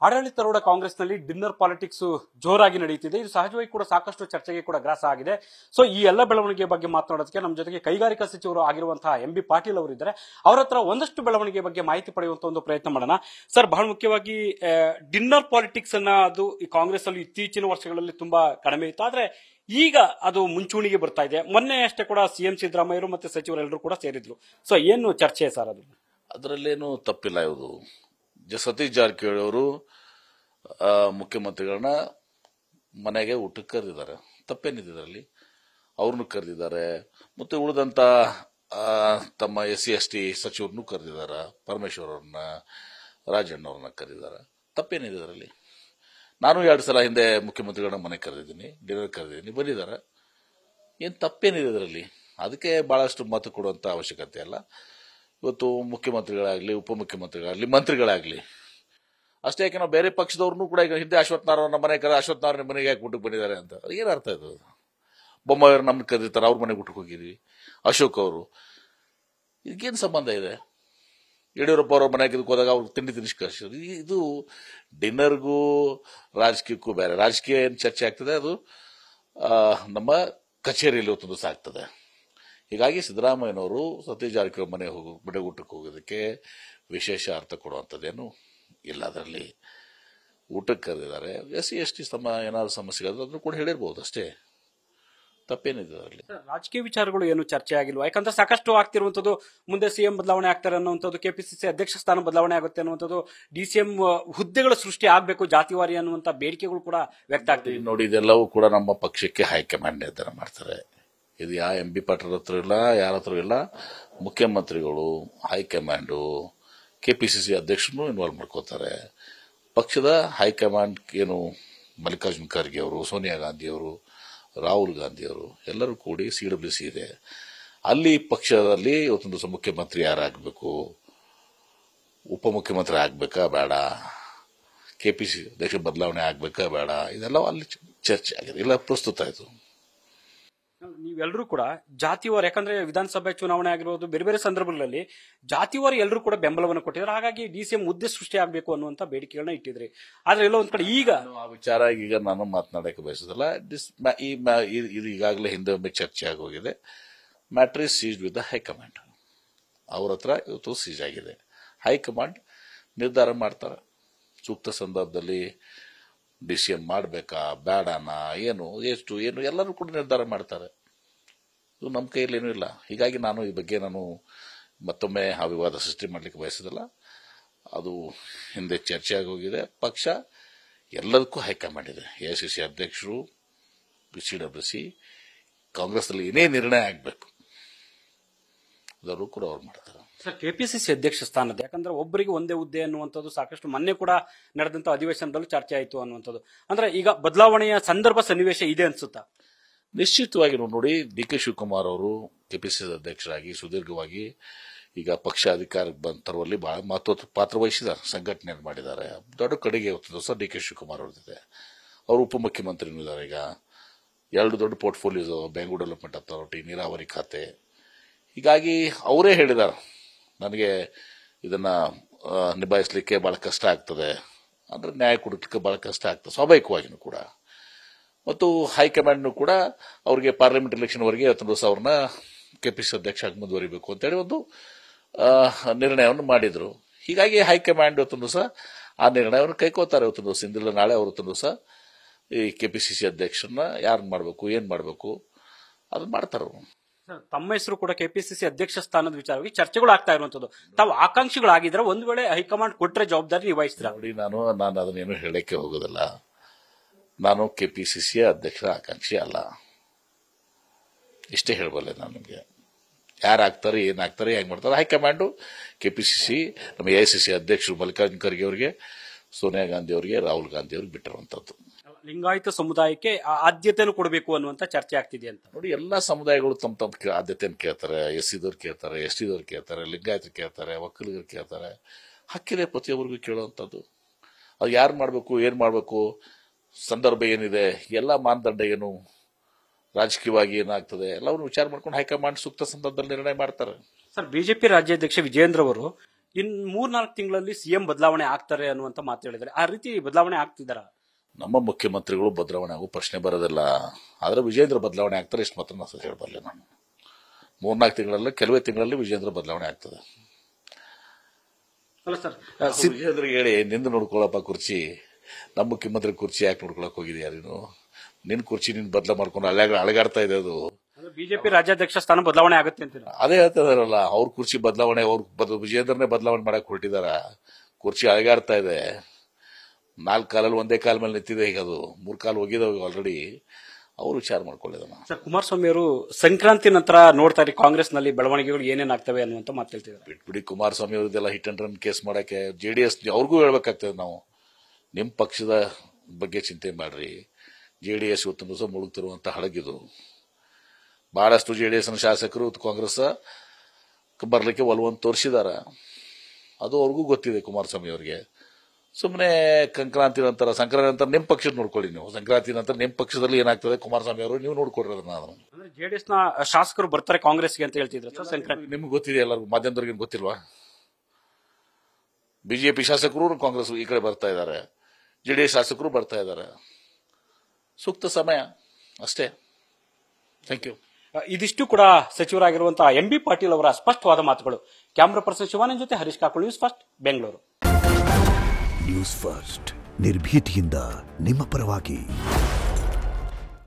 ಆಡಳಿತಾರೂಢ ಕಾಂಗ್ರೆಸ್ನಲ್ಲಿ dinner politics ಜೋರಾಗಿ ನಡೆಯುತ್ತಿದೆ. ಇದು ಸಹಜವಾಗಿ ಕೂಡ ಸಾಕಷ್ಟು ಚರ್ಚೆಗೆ ಕೂಡ ಗ್ರಾಸ ಆಗಿದೆ. ಸೊ ಈ ಎಲ್ಲ ಬೆಳವಣಿಗೆ ಬಗ್ಗೆ ಮಾತನಾಡೋದಕ್ಕೆ ನಮ್ಮ ಜೊತೆಗೆ ಕೈಗಾರಿಕಾ ಸಚಿವರು ಆಗಿರುವಂತಹ ಎಂ ಬಿ ಪಾಟೀಲ್ ಅವರು ಇದ್ದಾರೆ. ಅವರ ಹತ್ರ ಒಂದಷ್ಟು ಬೆಳವಣಿಗೆ ಬಗ್ಗೆ ಮಾಹಿತಿ ಪಡೆಯುವಂತ ಒಂದು ಪ್ರಯತ್ನ ಮಾಡೋಣ. ಸರ್, ಬಹಳ ಮುಖ್ಯವಾಗಿ ಡಿನ್ನರ್ ಪಾಲಿಟಿಕ್ಸ್ ಅನ್ನ ಅದು ಈ ಕಾಂಗ್ರೆಸ್ ಅಲ್ಲಿ ಇತ್ತೀಚಿನ ವರ್ಷಗಳಲ್ಲಿ ತುಂಬಾ ಕಡಿಮೆ ಇತ್ತು. ಆದ್ರೆ ಈಗ ಅದು ಮುಂಚೂಣಿಗೆ ಬರ್ತಾ ಇದೆ. ಮೊನ್ನೆ ಅಷ್ಟೇ ಕೂಡ ಸಿಎಂ ಸಿದ್ದರಾಮಯ್ಯರು ಮತ್ತೆ ಸಚಿವರೆಲ್ಲರೂ ಕೂಡ ಸೇರಿದ್ರು. ಸೊ ಏನು ಚರ್ಚೆ ಸರ್ ಅದು? ಅದರಲ್ಲೇನು ತಪ್ಪಿಲ್ಲ. ಇವರು ಸತೀಶ್ ಜಾರಕಿಹೊಳಿ ಅವರು ಮುಖ್ಯಮಂತ್ರಿಗಳನ್ನ ಮನೆಗೆ ಊಟಕ್ಕೆ ಕರೆದಿದ್ದಾರೆ. ತಪ್ಪೇನಿದೆ ಇದರಲ್ಲಿ? ಅವ್ರನ್ನು ಕರೆದಿದ್ದಾರೆ. ಮತ್ತೆ ಉಳಿದಂತ ತಮ್ಮ SC/ST ಸಚಿವರನ್ನು ಕರೆದಿದ್ದಾರೆ. ಪರಮೇಶ್ವರ್ ಅವ್ರನ್ನ, ರಾಜಣ್ಣ ಅವ್ರನ್ನ ಕರೆದಿದ್ದಾರೆ. ತಪ್ಪೇನಿದೆ ಇದರಲ್ಲಿ? ನಾನು 2 ಸಲ ಹಿಂದೆ ಮುಖ್ಯಮಂತ್ರಿಗಳನ್ನ ಮನೆ ಕರೆದಿದ್ದೀನಿ, ಡಿನ್ನರ್ ಕರೆದಿದ್ದೀನಿ, ಬಂದಿದ್ದಾರೆ. ಏನು ತಪ್ಪೇನಿದೆ ಇದರಲ್ಲಿ? ಅದಕ್ಕೆ ಬಹಳಷ್ಟು ಮತ ಕೊಡುವಂತ ಅವಶ್ಯಕತೆ ಅಲ್ಲ. ಇವತ್ತು ಮುಖ್ಯಮಂತ್ರಿಗಳಾಗ್ಲಿ, ಉಪಮುಖ್ಯಮಂತ್ರಿಗಳಾಗ್ಲಿ, ಮಂತ್ರಿಗಳಾಗ್ಲಿ ಅಷ್ಟೇ. ಯಾಕೆ ನಾವು ಬೇರೆ ಪಕ್ಷದವ್ರನ್ನೂ ಕೂಡ ಈಗ ಹಿಂದೆ ಅಶ್ವತ್ಥನಾರಾಯಣ ಮನೆ ಅಶ್ವತ್ಥನಾರಾಯಣ ಮನೆಗೆ ಯಾಕೆ ಊಟಕ್ಕೆ ಬಂದಿದ್ದಾರೆ ಅಂತ ಏನು ಅರ್ಥ ಇದು? ಬೊಮ್ಮಾಯಿಯವ್ರು ನಮ್ಗೆ ಕರೀತಾರೆ, ಅವ್ರ ಮನೆಗೆ ಊಟಕ್ಕೆ ಹೋಗಿದ್ವಿ. ಅಶೋಕ್ ಅವರು, ಇದಕ್ಕೇನು ಸಂಬಂಧ ಇದೆ? ಯಡಿಯೂರಪ್ಪ ಅವ್ರ ಮನೆಗೆ ಹೋದಾಗ ಅವ್ರು ತಿಂಡಿ ಕಳಿಸಿದ್ರು. ಇದು ಡಿನ್ನರ್ಗೂ ರಾಜಕೀಯಕ್ಕೂ ಬೇರೆ. ರಾಜಕೀಯ ಏನು ಚರ್ಚೆ ಆಗ್ತದೆ ಅದು ನಮ್ಮ ಕಚೇರಿಯಲ್ಲಿ ಒಂದು ದಿವಸ ಆಗ್ತದೆ. ಹೀಗಾಗಿ ಸಿದ್ದರಾಮಯ್ಯನವರು ಸತೀಶ್ ಜಾರಕಿಹೊಳಿ ಮನೆ ಊಟಕ್ಕೆ ಹೋಗೋದಕ್ಕೆ ವಿಶೇಷ ಅರ್ಥ ಕೊಡುವಂಥದ್ದೇನು ಇಲ್ಲ. ಅದರಲ್ಲಿ ಊಟಕ್ಕೆ ಕರೆದಿದ್ದಾರೆ. SC/ST ಏನಾದ್ರು ಸಮಸ್ಯೆ ಅದನ್ನು ಕೂಡ ಹೇಳಿರ್ಬೋದು ಅಷ್ಟೇ. ತಪ್ಪೇನಿದೆ ಅದರಲ್ಲಿ? ರಾಜಕೀಯ ವಿಚಾರಗಳು ಏನು ಚರ್ಚೆ ಆಗಿಲ್ವಾ? ಯಾಕಂದ್ರೆ ಸಾಕಷ್ಟು ಆಗ್ತಿರುವಂತದ್ದು ಮುಂದೆ ಸಿಎಂ ಬದಲಾವಣೆ ಆಗ್ತಾರೆ ಅನ್ನುವಂಥದ್ದು, KPCC ಅಧ್ಯಕ್ಷ ಸ್ಥಾನ ಬದಲಾವಣೆ ಆಗುತ್ತೆ ಅನ್ನುವಂಥದ್ದು, DCM ಹುದ್ದೆಗಳ ಸೃಷ್ಟಿ ಆಗಬೇಕು ಜಾತಿವಾರಿ ಅನ್ನುವಂಥ ಬೇಡಿಕೆಗಳು ಕೂಡ ವ್ಯಕ್ತ ಆಗ್ತಿದೆ. ನೋಡಿ, ಇದೆಲ್ಲವೂ ಕೂಡ ನಮ್ಮ ಪಕ್ಷಕ್ಕೆ ಹೈಕಮಾಂಡ್ ನಿರ್ಧಾರ ಮಾಡ್ತಾರೆ. ಇದು ಎಂ ಬಿ ಪಾಟೀಲ್ ಹತ್ರ ಇಲ್ಲ, ಯಾರ ಹತ್ರ ಇಲ್ಲ. ಮುಖ್ಯಮಂತ್ರಿಗಳು, ಹೈಕಮಾಂಡು, KPCC ಅಧ್ಯಕ್ಷರನ್ನು ಇನ್ವಾಲ್ವ್ ಮಾಡ್ಕೋತಾರೆ. ಪಕ್ಷದ ಹೈಕಮಾಂಡ್ ಏನು ಮಲ್ಲಿಕಾರ್ಜುನ್ ಖರ್ಗೆ ಅವರು, ಸೋನಿಯಾ ಗಾಂಧಿ ಅವರು, ರಾಹುಲ್ ಗಾಂಧಿ ಅವರು ಎಲ್ಲರೂ ಕೂಡಿ CWC ಇದೆ. ಅಲ್ಲಿ ಪಕ್ಷದಲ್ಲಿ ಇವತ್ತೊಂದು ದಿವಸ ಮುಖ್ಯಮಂತ್ರಿ ಯಾರಾಗಬೇಕು, ಉಪಮುಖ್ಯಮಂತ್ರಿ ಆಗ್ಬೇಕಾ ಬೇಡ, KPCC ಅಧ್ಯಕ್ಷ ಬದಲಾವಣೆ ಆಗ್ಬೇಕಾ ಬೇಡ, ಇದೆಲ್ಲ ಅಲ್ಲಿ ಚರ್ಚೆ ಆಗಿದೆ. ಇಲ್ಲ ಪ್ರಸ್ತುತ ಆಯಿತು. ನೀವೆಲ್ಲರೂ ಕೂಡ ಜಾತಿವಾರ, ಯಾಕಂದ್ರೆ ವಿಧಾನಸಭೆ ಚುನಾವಣೆ ಆಗಿರ್ಬೋದು, ಬೇರೆ ಬೇರೆ ಸಂದರ್ಭಗಳಲ್ಲಿ ಜಾತಿವಾರ ಎಲ್ಲರೂ ಕೂಡ ಬೆಂಬಲವನ್ನು ಕೊಟ್ಟಿದ್ದಾರೆ. ಹಾಗಾಗಿ DCM ಹುದ್ದೆ ಸೃಷ್ಟಿ ಆಗಬೇಕು ಅನ್ನುವಂತ ಬೇಡಿಕೆಗಳನ್ನ ಇಟ್ಟಿದ್ರಿ. ಆದ್ರೆ ಎಲ್ಲೋ ಒಂದ್ ಕಡೆ ಈಗ ಆ ವಿಚಾರ ಈಗ ನಾನು ಮಾತನಾಡಕ್ಕೆ ಬಯಸೋದಿಲ್ಲ. ಇದು ಈಗಾಗಲೇ ಹಿಂದೆ ಒಮ್ಮೆ ಚರ್ಚೆ ಆಗೋಗಿದೆ. Matter is ceased with the high command. ಅವ್ರ ಹತ್ರ ಇವತ್ತು ಸೀಜ್ ಆಗಿದೆ. ಹೈಕಮಾಂಡ್ ನಿರ್ಧಾರ ಮಾಡ್ತಾರೆ. ಸೂಕ್ತ ಸಂದರ್ಭದಲ್ಲಿ DCM ಮಾಡಬೇಕಾ ಬೇಡನಾ, ಏನು ಎಷ್ಟು ಏನು ಎಲ್ಲರೂ ಕೂಡ ನಿರ್ಧಾರ ಮಾಡ್ತಾರೆ. ಇದು ನಮ್ಮ ಕೈಯಲ್ಲಿ ಏನೂ ಇಲ್ಲ. ಹೀಗಾಗಿ ನಾನು ಈ ಬಗ್ಗೆ ಮತ್ತೊಮ್ಮೆ ಆ ವಿವಾದ ಸೃಷ್ಟಿ ಮಾಡಲಿಕ್ಕೆ ಬಯಸೋದಿಲ್ಲ. ಅದು ಹಿಂದೆ ಚರ್ಚೆ ಆಗೋಗಿದೆ. ಪಕ್ಷ ಎಲ್ಲದಕ್ಕೂ ಹೈಕಮಾಂಡ್ ಇದೆ. AICC ಅಧ್ಯಕ್ಷರು, CWC, ಕಾಂಗ್ರೆಸ್ನಲ್ಲಿ ಏನೇ ನಿರ್ಣಯ ಆಗಬೇಕು ಅದನ್ನು ಕೂಡ ಅವ್ರು ಮಾಡ್ತಾರೆ. ಸರ್, KPCC ಅಧ್ಯಕ್ಷ ಸ್ಥಾನದ, ಯಾಕಂದ್ರೆ ಒಬ್ಬರಿಗೆ ಒಂದೇ ಹುದ್ದೆ ಅನ್ನುವಂಥದ್ದು ಸಾಕಷ್ಟು ಮೊನ್ನೆ ಕೂಡ ನಡೆದಂತ ಅಧಿವೇಶನದಲ್ಲೂ ಚರ್ಚೆ ಆಯಿತು ಅನ್ನುವಂಥದ್ದು. ಅಂದ್ರೆ ಈಗ ಬದಲಾವಣೆಯ ಸಂದರ್ಭ ಸನ್ನಿವೇಶ ಇದೆ ಅನ್ಸುತ್ತಾ? ನಿಶ್ಚಿತವಾಗಿ ನೋಡಿ, DK ಶಿವಕುಮಾರ್ ಅವರು KPCC ಅಧ್ಯಕ್ಷರಾಗಿ ಸುದೀರ್ಘವಾಗಿ ಈಗ ಪಕ್ಷ ಅಧಿಕಾರಕ್ಕೆ ತರುವಲ್ಲಿ ಬಹಳ ಮಹತ್ವದ ಪಾತ್ರ ವಹಿಸಿದ್ದಾರೆ. ಸಂಘಟನೆ ಮಾಡಿದ್ದಾರೆ. ದೊಡ್ಡ ಕಡೆಗೆ ಇವತ್ತು ದಿವಸ DK ಶಿವಕುಮಾರ್ ಅವ್ರದ್ದಿದೆ. ಅವರು ಉಪಮುಖ್ಯಮಂತ್ರಿನೂ ಇದ್ದಾರೆ. ಈಗ 2 ದೊಡ್ಡ ಪೋರ್ಟ್ಫೋಲಿಯೋಸ್, ಬೆಂಗಳೂರು ಡೆವಲಪ್ಮೆಂಟ್ ಅಥಾರಿಟಿ, ನೀರಾವರಿ ಖಾತೆ. ಹೀಗಾಗಿ ಅವರೇ ಹೇಳಿದ್ದಾರೆ, ನನಗೆ ಇದನ್ನ ನಿಭಾಯಿಸಲಿಕ್ಕೆ ಬಹಳ ಕಷ್ಟ ಆಗ್ತದೆ, ಅಂದ್ರೆ ನ್ಯಾಯ ಕೊಡಲಿಕ್ಕೆ ಬಹಳ ಕಷ್ಟ ಆಗ್ತದೆ ಸ್ವಾಭಾವಿಕವಾಗಿಯೂ ಕೂಡ. ಮತ್ತು ಹೈಕಮಾಂಡ್ ಕೂಡ ಅವರಿಗೆ ಪಾರ್ಲಿಮೆಂಟ್ ಎಲೆಕ್ಷನ್ ವರೆಗೆ 11 ದಿವಸ ಅವ್ರನ್ನ KPCC ಅಧ್ಯಕ್ಷ ಆಗಿ ಮುಂದುವರಿಬೇಕು ಅಂತೇಳಿ ಒಂದು ನಿರ್ಣಯವನ್ನು ಮಾಡಿದ್ರು. ಹೀಗಾಗಿ ಹೈಕಮಾಂಡ್ 11 ದಿವಸ ಆ ನಿರ್ಣಯವನ್ನು ಕೈಕೋತಾರೆ. 11 ದಿವಸ ಇಂದಿಲ್ಲ ನಾಳೆ ಅವರು 11 ದಿವಸ ಈ KPCC ಅಧ್ಯಕ್ಷರನ್ನ ಯಾರು ಮಾಡಬೇಕು, ಏನ್ ಮಾಡಬೇಕು ಅದನ್ನ ಮಾಡ್ತಾರೆ. ತಮ್ಮ ಹೆಸರು ಕೂಡ KPCC ಅಧ್ಯಕ್ಷ ಸ್ಥಾನದ ವಿಚಾರವಾಗಿ ಚರ್ಚೆಗಳು ಆಗ್ತಾ ಇರುವಂತದ್ದು. ತಾವು ಆಕಾಂಕ್ಷಿಗಳಾಗಿದ್ರೆ ಒಂದು ವೇಳೆ ಹೈಕಮಾಂಡ್ ಕೊಟ್ಟರೆ ಜವಾಬ್ದಾರಿ ನಿಭಾಯಿಸ್ತೀರಾ? ನೋಡಿ, ನಾನು ಅದನ್ನೇನು ಹೇಳಕ್ಕೆ ಹೋಗೋದಿಲ್ಲ. ನಾನು KPCC ಅಧ್ಯಕ್ಷರ ಆಕಾಂಕ್ಷಿ ಅಲ್ಲ, ಇಷ್ಟೇ ಹೇಳಬಲ್ಲೆ. ನಾನು ನಿಮಗೆ ಯಾರಾಗ್ತಾರೆ, ಏನಾಗ್ತಾರೆ, ಹೆಂಗ್ ಮಾಡ್ತಾರೆ, ಹೈಕಮಾಂಡು KPCC ನಮ್ಮ AICC ಅಧ್ಯಕ್ಷರು ಮಲ್ಲಿಕಾರ್ಜುನ್ ಖರ್ಗೆ ಅವರಿಗೆ, ಸೋನಿಯಾ ಗಾಂಧಿ ಅವರಿಗೆ, ರಾಹುಲ್ ಗಾಂಧಿ ಅವ್ರಿಗೆ ಬಿಟ್ಟಿರುವಂತದ್ದು. ಲಿಂಗಾಯತ ಸಮುದಾಯಕ್ಕೆ ಆದ್ಯತೆಯನ್ನು ಕೊಡಬೇಕು ಅನ್ನುವಂತ ಚರ್ಚೆ ಆಗ್ತಿದೆ ಅಂತ. ನೋಡಿ, ಎಲ್ಲಾ ಸಮುದಾಯಗಳು ತಮ್ಮ ಆದ್ಯತೆಯನ್ನು ಕೇಳ್ತಾರೆ. SC-ದವ್ರು ಕೇಳ್ತಾರೆ, ST-ದವ್ರು ಕೇಳ್ತಾರೆ, ಲಿಂಗಾಯತರು ಕೇಳ್ತಾರೆ, ಒಕ್ಕಲಿಗರು ಕೇಳ್ತಾರೆ. ಹಕ್ಕಿದೆ ಪ್ರತಿಯೊಬ್ಬರಿಗೂ ಕೇಳುವಂಥದ್ದು. ಅದು ಯಾರು ಮಾಡಬೇಕು, ಏನ್ ಮಾಡಬೇಕು, ಸಂದರ್ಭ ಏನಿದೆ, ಎಲ್ಲ ಮಾನದಂಡ ಏನು, ರಾಜಕೀಯವಾಗಿ ಏನಾಗ್ತದೆ ಎಲ್ಲವನ್ನು ವಿಚಾರ ಮಾಡ್ಕೊಂಡು ಹೈಕಮಾಂಡ್ ಸೂಕ್ತ ಸಂದರ್ಭದಲ್ಲಿ ನಿರ್ಣಯ ಮಾಡ್ತಾರೆ. ಸರ್, ಬಿಜೆಪಿ ರಾಜ್ಯಾಧ್ಯಕ್ಷ ವಿಜೇಂದ್ರ ಅವರು ಇನ್ 3-4 ತಿಂಗಳಲ್ಲಿ ಸಿಎಂ ಬದಲಾವಣೆ ಆಗ್ತಾರೆ ಅನ್ನುವಂತ ಮಾತು ಹೇಳಿದ್ದಾರೆ. ಆ ರೀತಿ ಬದಲಾವಣೆ ಆಗ್ತಿದಾರ? ನಮ್ಮ ಮುಖ್ಯಮಂತ್ರಿಗಳು ಬದಲಾವಣೆ ಆಗೋ ಪ್ರಶ್ನೆ ಬರೋದಿಲ್ಲ. ಆದ್ರೆ ವಿಜೇಂದ್ರ ಬದಲಾವಣೆ ಆಗ್ತಾರೆ, ಇಷ್ಟು ಮಾತ್ರ ನಾನು ಹೇಳಬಲ್ಲೆ. ನಾನು 3-4 ತಿಂಗಳಲ್ಲಿ, ಕೆಲವೇ ತಿಂಗಳಲ್ಲಿ ವಿಜೇಂದ್ರ ಬದಲಾವಣೆ ಆಗ್ತದೆ. ಅಲ್ಲ ಸರ್, ವಿಜೇಂದ್ರಿಗೆ ಹೇಳಿ, ನಿಂದು ನೋಡ್ಕೊಳ್ಳಪ್ಪ ಕುರ್ಚಿ, ನಮ್ಮ ಮುಖ್ಯಮಂತ್ರಿ ಕುರ್ಚಿ ಯಾಕೆ ನೋಡ್ಕೊಳಕ್ ಹೋಗಿದ್ಯಾ ನೀನು? ನಿನ್ ಕುರ್ಚಿ ನಿನ್ ಬದಲ ಮಾಡ್ಕೊಂಡು ಅಳಗಾಡ್ತಾ ಇದೆ. ಅದು ಬಿಜೆಪಿ ರಾಜ್ಯಾಧ್ಯಕ್ಷ ಸ್ಥಾನ ಬದಲಾವಣೆ ಆಗುತ್ತೆ ಅಂತೀರ? ಅದೇ ಹೇಳ್ತಿದಾರಲ್ಲ, ಅವ್ರ ಕುರ್ಚಿ ಬದಲಾವಣೆ, ಅವ್ರ ವಿಜೇಂದ್ರನೇ ಬದಲಾವಣೆ ಮಾಡಕ್ ಹೊರಟಿದಾರ. ಕುರ್ಚಿ ಅಳಗಾಡ್ತಾ ಇದೆ. 4 ಕಾಲಲ್ಲಿ ಒಂದೇ ಕಾಲ ಮೇಲೆ ನಿಂತಿದೆ. ಈಗ ಅದು 3 ಕಾಲು ಹೋಗಿದಾವೆ ಆಲ್ರೆಡಿ. ಅವ್ರು ವಿಚಾರ ಮಾಡ್ಕೊಳ್ಳೋದನ್ನ. ಸರ್, ಕುಮಾರಸ್ವಾಮಿ ಅವರು ಸಂಕ್ರಾಂತಿ ನಂತರ ನೋಡ್ತಾ ಇರಿ ಕಾಂಗ್ರೆಸ್ ನಲ್ಲಿ ಬೆಳವಣಿಗೆಗಳು ಏನೇನಾಗ್ತವೆ ಅನ್ನುವಂತ ಮಾತು ಹೇಳ್ತಿದ್ದಾರೆ. ಬಿಟ್ಬಿಡಿ ಕುಮಾರಸ್ವಾಮಿ ಅವ್ರದ್ದೆಲ್ಲ ಹಿಟ್ ಅಂಡ್ ರನ್ ಕೇಸ್ ಮಾಡಕ್ಕೆ. JDS ಅವ್ರಿಗೂ ಹೇಳ್ಬೇಕಾಗ್ತದೆ, ನಾವು ನಿಮ್ ಪಕ್ಷದ ಬಗ್ಗೆ ಚಿಂತೆ ಮಾಡ್ರಿ. JDS ಇವತ್ತಿನ ದಿವಸ ಮುಳುಗ್ತಿರುವಂತ ಹಡಗಿದು. ಬಹಳಷ್ಟು JDS ಶಾಸಕರು ಕಾಂಗ್ರೆಸ್ ಬರ್ಲಿಕ್ಕೆ ಒಲವನ್ನು ತೋರಿಸಿದಾರ. ಅದು ಅವ್ರಿಗೂ ಗೊತ್ತಿದೆ ಕುಮಾರಸ್ವಾಮಿ ಅವರಿಗೆ. ಸುಮ್ಮನೆ ಸಂಕ್ರಾಂತಿ ನಂತರ ನಿಮ್ ಪಕ್ಷದ ನೋಡ್ಕೊಳ್ಳಿ ನೀವು. ಸಂಕ್ರಾಂತಿ ನಂತರ ನಿಮ್ ಪಕ್ಷದಲ್ಲಿ ಏನಾಗ್ತದೆ ಕುಮಾರಸ್ವಾಮಿ ಅವರು ನೀವು ನೋಡ್ಕೊಡ್ರಿ ಅದನ್ನ. ಅಂದ್ರೆ JDS ನ ಶಾಸಕರು ಬರ್ತಾರೆ ಕಾಂಗ್ರೆಸ್ಗೆ ಅಂತ ಹೇಳ್ತಿದ್ರು ಸರ್. ಸಂಕ್ರಾಂತಿ ನಿಮ್ಗೆ ಗೊತ್ತಿದೆ, ಎಲ್ಲರಿಗೂ ಮಾಧ್ಯಮದವ್ರಿಗೆ ಗೊತ್ತಿಲ್ವಾ? ಬಿಜೆಪಿ ಶಾಸಕರು ಕಾಂಗ್ರೆಸ್ ಈ ಕಡೆ ಬರ್ತಾ ಇದ್ದಾರೆ, JDS ಶಾಸಕರು ಬರ್ತಾ ಇದ್ದಾರೆ. ಸೂಕ್ತ ಸಮಯ ಅಷ್ಟೇ. Thank you. ಇದಿಷ್ಟು ಕೂಡ ಸಚಿವರಾಗಿರುವಂತಹ MB ಪಾಟೀಲ್ ಅವರ ಸ್ಪಷ್ಟವಾದ ಮಾತುಗಳು. ಕ್ಯಾಮರಾ ಪರ್ಸನ್ ಶಿವಾನಂದ್ ಜೊತೆ Harish Kakul, news first, Bengaluru. News first ನಿರ್ಭೀತಿಯಿಂದ ನಿಮ್ಮ ಪರವಾಗಿ.